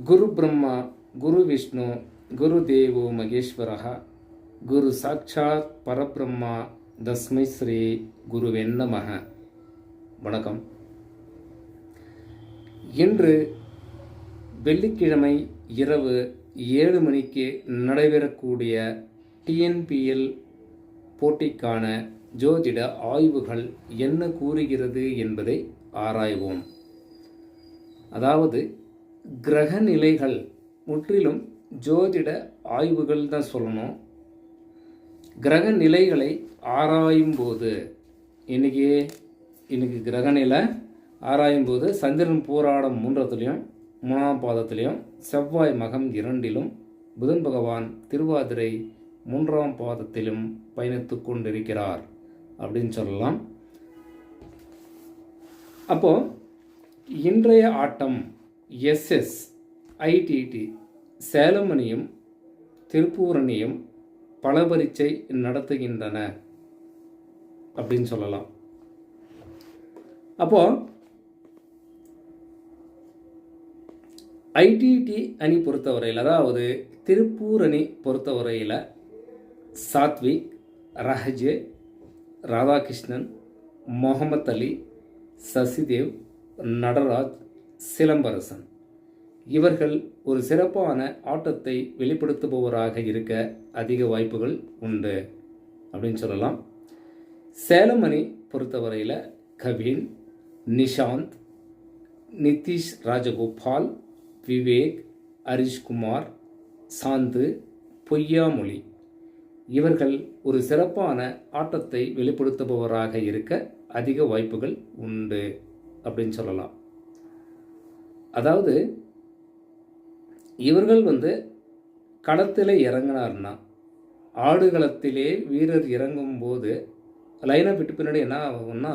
குரு பிரம்மா குரு விஷ்ணு குரு தேவோ மகேஸ்வரः குரு சாட்சாத் பரபிரம்மா தஸ்மை ஸ்ரீ குருவே நமः. வணக்கம். இன்று வெள்ளிக்கிழமை இரவு 7 மணிக்கு நடைபெறக்கூடிய டிஎன்பிஎல் போட்டிக்கான ஜோதிட ஆய்வுகள் என்ன கூறுகிறது என்பதை ஆராய்வோம். அதாவது கிரக நிலைகள் முற்றிலும் ஜோதிட ஆய்வுகள் தான் சொல்லணும். கிரக நிலைகளை ஆராயும் போது இன்னைக்கு கிரக நிலை ஆராயும் போது சந்திரன் போராடம் 3 3ஆம் பாதத்திலையும் செவ்வாய் மகம் 2லும் புதன் பகவான் திருவாதிரை 3ஆம் பாதத்திலும் பயணித்து கொண்டிருக்கிறார் அப்படின்னு சொல்லலாம். அப்போ இன்றைய ஆட்டம் எஸ்எஸ் ஐடிடி சேலம் அணியும் திருப்பூர் அணியும் பல பரீட்சை நடத்துகின்றன அப்படின்னு சொல்லலாம். அப்போ ஐடிடி அணி பொறுத்தவரையில், அதாவது திருப்பூர் அணி பொறுத்தவரையில் சாத்விக், ரஹஜே, ராதாகிருஷ்ணன், முகமது அலி, சசிதேவ், நடராஜ், சிலம்பரசன் இவர்கள் ஒரு சிறப்பான ஆட்டத்தை வெளிப்படுத்துபவராக இருக்க அதிக வாய்ப்புகள் உண்டு அப்படின்னு சொல்லலாம். சேலம் அணி பொறுத்தவரையில் கவின், நிஷாந்த், நிதிஷ் ராஜகோபால், விவேக், ஹரிஷ்குமார், சாந்து, பொய்யாமொழி இவர்கள் ஒரு சிறப்பான ஆட்டத்தை வெளிப்படுத்துபவராக இருக்க அதிக வாய்ப்புகள் உண்டு அப்படின்னு சொல்லலாம். அதாவது இவர்கள் களத்தில் இறங்கினார்னா, ஆடுகளத்திலே வீரர் இறங்கும் போது லைனை விட்டு பின்னாடி என்ன ஆகும்னா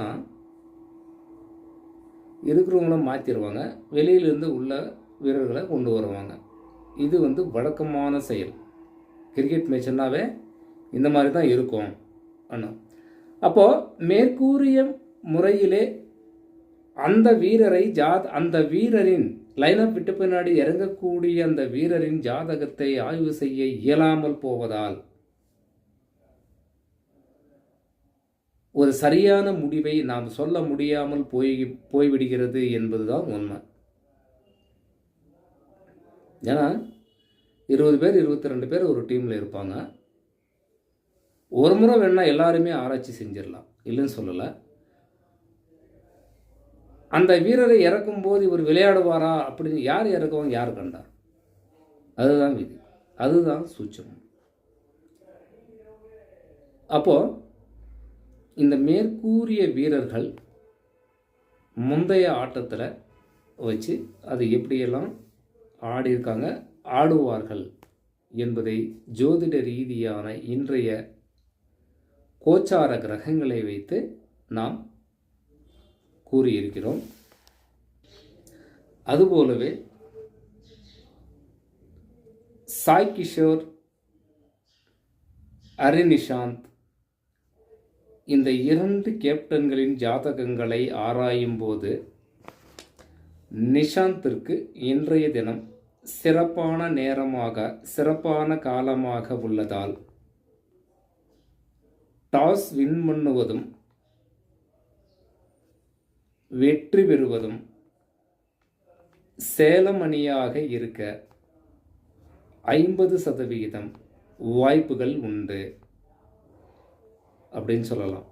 இருக்கிறவங்கள மாற்றிடுவாங்க, வெளியிலிருந்து உள்ள வீரர்களை கொண்டு வருவாங்க. இது வழக்கமான செயல். கிரிக்கெட் மேட்ச்னாவே இந்த மாதிரி தான் இருக்கும் அண்ணா. அப்போது மேற்கூறிய முறையிலே அந்த வீரரின் லைனப் விட்டு பின்னாடி இறங்கக்கூடிய அந்த வீரரின் ஜாதகத்தை ஆய்வு செய்ய இயலாமல் போவதால் ஒரு சரியான முடிவை நாம் சொல்ல முடியாமல் போய்விடுகிறது என்பதுதான் உண்மை. ஏன்னா 20 பேர் 22 பேர் ஒரு டீமில் இருப்பாங்க. ஒரு முறை வேணால் எல்லாருமே ஆராய்ச்சி செஞ்சிடலாம், இல்லைன்னு சொல்லலை. அந்த வீரரை இறக்கும்போது இவர் விளையாடுவாரா அப்படின்னு யார் இறக்குவாங்க, யார் கண்டார்? அதுதான் விதி, அதுதான் சூட்சமம். அப்போது இந்த மேற்கூறிய வீரர்கள் முந்தைய ஆட்டத்தில் வச்சு அது எப்படியெல்லாம் ஆடியிருக்காங்க, ஆடுவார்கள் என்பதை ஜோதிட ரீதியான இன்றைய கோச்சார கிரகங்களை வைத்து நாம் கூறியிருக்கிறோம். அதுபோலவே சாய் கிஷோர், ஹரிநிஷாந்த் இந்த 2 கேப்டன்களின் ஜாதகங்களை ஆராயும் போது நிஷாந்திற்கு இன்றைய தினம் சிறப்பான நேரமாக, சிறப்பான காலமாக உள்ளதால் டாஸ் வின் பண்ணுவதும் வெற்றி பெறுவதும் சேலம் அணியாக இருக்க 50% வாய்ப்புகள் உண்டு அப்படின்னு சொல்லலாம்.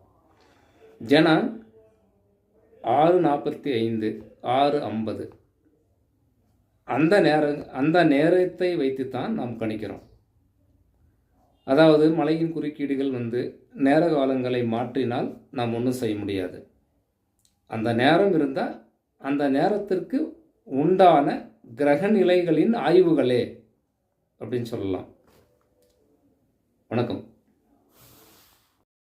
ஜனா 6:45 6:50 அந்த நேரத்தை வைத்துத்தான் நாம் கணிக்கிறோம். அதாவது மலையின் குறுக்கீடுகள் நேர காலங்களை மாற்றினால் நாம் ஒன்றும் செய்ய முடியாது. அந்த நேரம் இருந்தால் அந்த நேரத்திற்கு உண்டான கிரக நிலைகளின் ஆய்வுகளே அப்படின்னு சொல்லலாம். வணக்கம்.